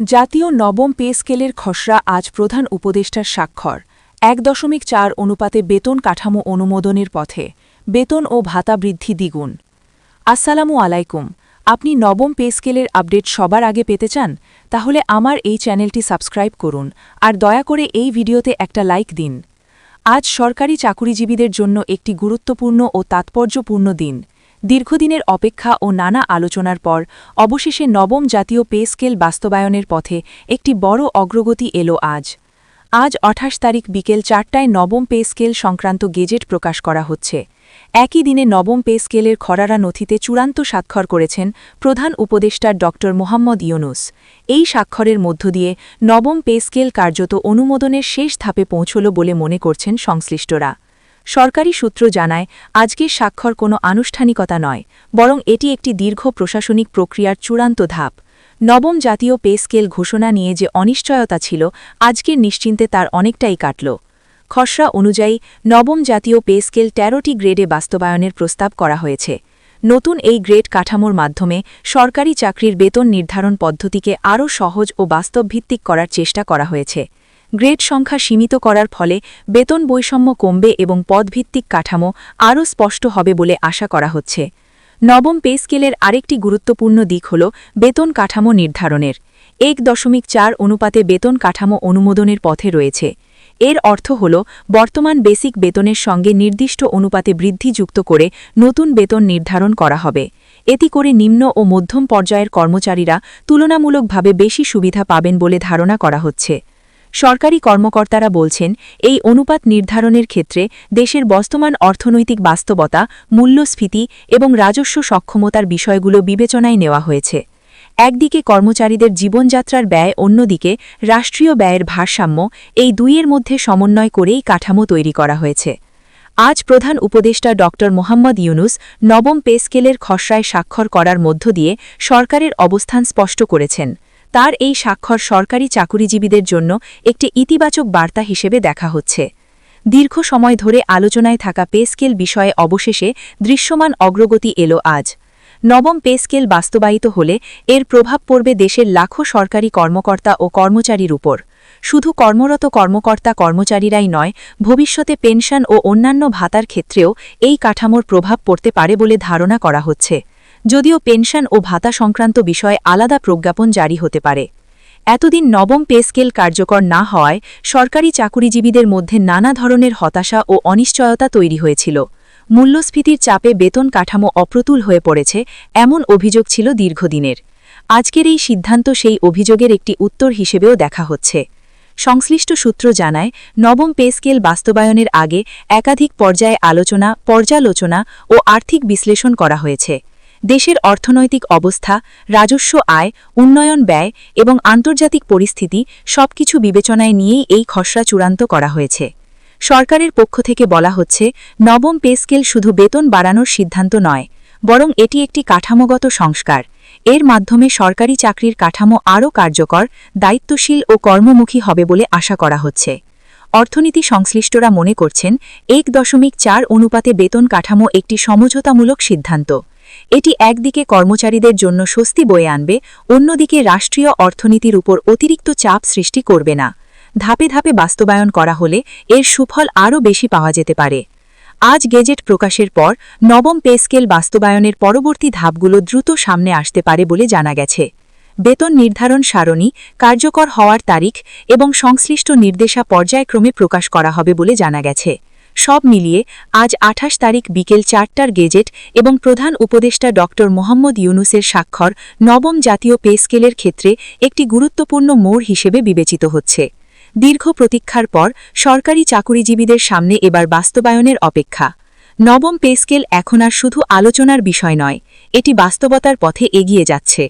জাতীয় নবম পে স্কেলের খসড়া আজ প্রধান উপদেষ্টার স্বাক্ষর ১.৪ অনুপাতে বেতন কাঠামো অনুমোদনের পথে বেতন ও ভাতা বৃদ্ধি দ্বিগুণ। আসসালামু আলাইকুম। আপনি নবম পে স্কেলের আপডেট সবার আগে পেতে চান? তাহলে আমার এই চ্যানেলটি সাবস্ক্রাইব করুন আর দয়া করে এই ভিডিওতে একটা লাইক দিন। আজ সরকারি চাকুরিজীবীদের জন্য একটি গুরুত্বপূর্ণ ও তাৎপর্যপূর্ণ দিন। দীর্ঘদিনের অপেক্ষা ও নানা আলোচনার পর অবশেষে নবম জাতীয় পে স্কেল বাস্তবায়নের পথে একটি বড় অগ্রগতি এলো আজ ২৮ তারিখ বিকেল ৪টায় নবম পে স্কেল সংক্রান্ত গেজেট প্রকাশ করা হচ্ছে। একই দিনে নবম পে স্কেলের খরারা নথিতে চূড়ান্ত স্বাক্ষর করেছেন প্রধান উপদেষ্টা ড মোহাম্মদ ইউনুস। এই স্বাক্ষরের মধ্য দিয়ে নবম পে স্কেল কার্যত অনুমোদনের শেষ ধাপে পৌঁছল বলে মনে করছেন সংশ্লিষ্টরা। সরকারি সূত্র জানায়, আজকের স্বাক্ষর কোনো আনুষ্ঠানিকতা নয়, বরং এটি একটি দীর্ঘ প্রশাসনিক প্রক্রিয়ার চূড়ান্ত ধাপ। নবম জাতীয় পে স্কেল ঘোষণা নিয়ে যে অনিশ্চয়তা ছিল, আজকের নিশ্চিন্তে তার অনেকটাই কাটল। খসড়া অনুযায়ী নবম জাতীয় পে স্কেল ১৩টি গ্রেডে বাস্তবায়নের প্রস্তাব করা হয়েছে। নতুন এই গ্রেড কাঠামোর মাধ্যমে সরকারি চাকরির বেতন নির্ধারণ পদ্ধতিকে আরও সহজ ও বাস্তবভিত্তিক করার চেষ্টা করা হয়েছে। গ্রেড সংখ্যা সীমিত করার ফলে বেতন বৈষম্য কমবে এবং পদভিত্তিক কাঠামো আরও স্পষ্ট হবে বলে আশা করা হচ্ছে। নবম পে স্কেলের আরেকটি গুরুত্বপূর্ণ দিক হল বেতন কাঠামো নির্ধারণের ১.৪ অনুপাতে বেতন কাঠামো অনুমোদনের পথে রয়েছে। এর অর্থ হল বর্তমান বেসিক বেতনের সঙ্গে নির্দিষ্ট অনুপাতে বৃদ্ধি যুক্ত করে নতুন বেতন নির্ধারণ করা হবে। এতে করে নিম্ন ও মধ্যম পর্যায়ের কর্মচারীরা তুলনামূলকভাবে বেশি সুবিধা পাবেন বলে ধারণা করা হচ্ছে। সরকারি কর্মকর্তারা বলছেন, এই অনুপাত নির্ধারণের ক্ষেত্রে দেশের বর্তমান অর্থনৈতিক বাস্তবতা, মূল্যস্ফীতি এবং রাজস্ব সক্ষমতার বিষয়গুলো বিবেচনায় নেওয়া হয়েছে। একদিকে কর্মচারীদের জীবনযাত্রার ব্যয়, অন্যদিকে রাষ্ট্রীয় ব্যয়ের ভারসাম্য, এই দুইয়ের মধ্যে সমন্বয় করেই কাঠামো তৈরি করা হয়েছে। আজ প্রধান উপদেষ্টা ড মোহাম্মদ ইউনুস নবম পে স্কেলের খসড়ায় স্বাক্ষর করার মধ্য দিয়ে সরকারের অবস্থান স্পষ্ট করেছেন। তার এই স্বাক্ষর সরকারি চাকুরিজীবীদের জন্য একটি ইতিবাচক বার্তা হিসেবে দেখা হচ্ছে। দীর্ঘ সময় ধরে আলোচনায় থাকা পে স্কেল বিষয়ে অবশেষে দৃশ্যমান অগ্রগতি এলো আজ। নবম পে স্কেল বাস্তবায়িত হলে এর প্রভাব পড়বে দেশের লাখো সরকারি কর্মকর্তা ও কর্মচারীর উপর। শুধু কর্মরত কর্মচারীরাই নয়, ভবিষ্যতে পেনশন ও অন্যান্য ভাতার ক্ষেত্রেও এই কাঠামোর প্রভাব পড়তে পারে বলে ধারণা করা হচ্ছে। যদিও পেনশন ও ভাতা সংক্রান্ত বিষয়ে আলাদা প্রজ্ঞাপন জারি হতে পারে। এতদিন নবম পে স্কেল কার্যকর না হওয়ায় সরকারি চাকুরিজীবীদের মধ্যে নানা ধরনের হতাশা ও অনিশ্চয়তা তৈরি হয়েছিল। মূল্যস্ফীতির চাপে বেতন কাঠামো অপ্রতুল হয়ে পড়েছে, এমন অভিযোগ ছিল দীর্ঘদিনের। আজকের এই সিদ্ধান্ত সেই অভিযোগের একটি উত্তর হিসেবেও দেখা হচ্ছে। সংশ্লিষ্ট সূত্র জানায়, নবম পে স্কেল বাস্তবায়নের আগে একাধিক পর্যায়ে পর্যালোচনা ও আর্থিক বিশ্লেষণ করা হয়েছে। দেশের অর্থনৈতিক অবস্থা, রাজস্ব আয়, উন্নয়ন ব্যয় এবং আন্তর্জাতিক পরিস্থিতি সবকিছু বিবেচনায় নিয়েই এই খসড়া চূড়ান্ত করা হয়েছে। সরকারের পক্ষ থেকে বলা হচ্ছে, নবম পে স্কেল শুধু বেতন বাড়ানোর সিদ্ধান্ত নয়, বরং এটি একটি কাঠামোগত সংস্কার। এর মাধ্যমে সরকারি চাকরির কাঠামো আরও কার্যকর, দায়িত্বশীল ও কর্মমুখী হবে বলে আশা করা হচ্ছে। অর্থনীতি সংশ্লিষ্টরা মনে করছেন, ১.৪ অনুপাতে বেতন কাঠামো একটি সমঝোতামূলক সিদ্ধান্ত। এটি একদিকে কর্মচারীদের জন্য স্বস্তি বয়ে আনবে, অন্যদিকে রাষ্ট্রীয় অর্থনীতির উপর অতিরিক্ত চাপ সৃষ্টি করবে না। ধাপে ধাপে বাস্তবায়ন করা হলে এর সুফল আরও বেশি পাওয়া যেতে পারে। আজ গেজেট প্রকাশের পর নবম পে স্কেল বাস্তবায়নের পরবর্তী ধাপগুলো দ্রুত সামনে আসতে পারে বলে জানা গেছে। বেতন নির্ধারণ সারণী, কার্যকর হওয়ার তারিখ এবং সংশ্লিষ্ট নির্দেশা পর্যায়ক্রমে প্রকাশ করা হবে বলে জানা গেছে। সব মিলিয়ে আজ ২৮ তারিখ বিকেল ৪টার গেজেট এবং প্রধান উপদেষ্টা ড মোহাম্মদ ইউনুসের স্বাক্ষর নবম জাতীয় পে স্কেলের ক্ষেত্রে একটি গুরুত্বপূর্ণ মোড় হিসেবে বিবেচিত হচ্ছে। দীর্ঘ প্রতীক্ষার পর সরকারি চাকুরিজীবীদের সামনে এবার বাস্তবায়নের অপেক্ষা। নবম পে স্কেল এখন আর শুধু আলোচনার বিষয় নয়, এটি বাস্তবতার পথে এগিয়ে যাচ্ছে।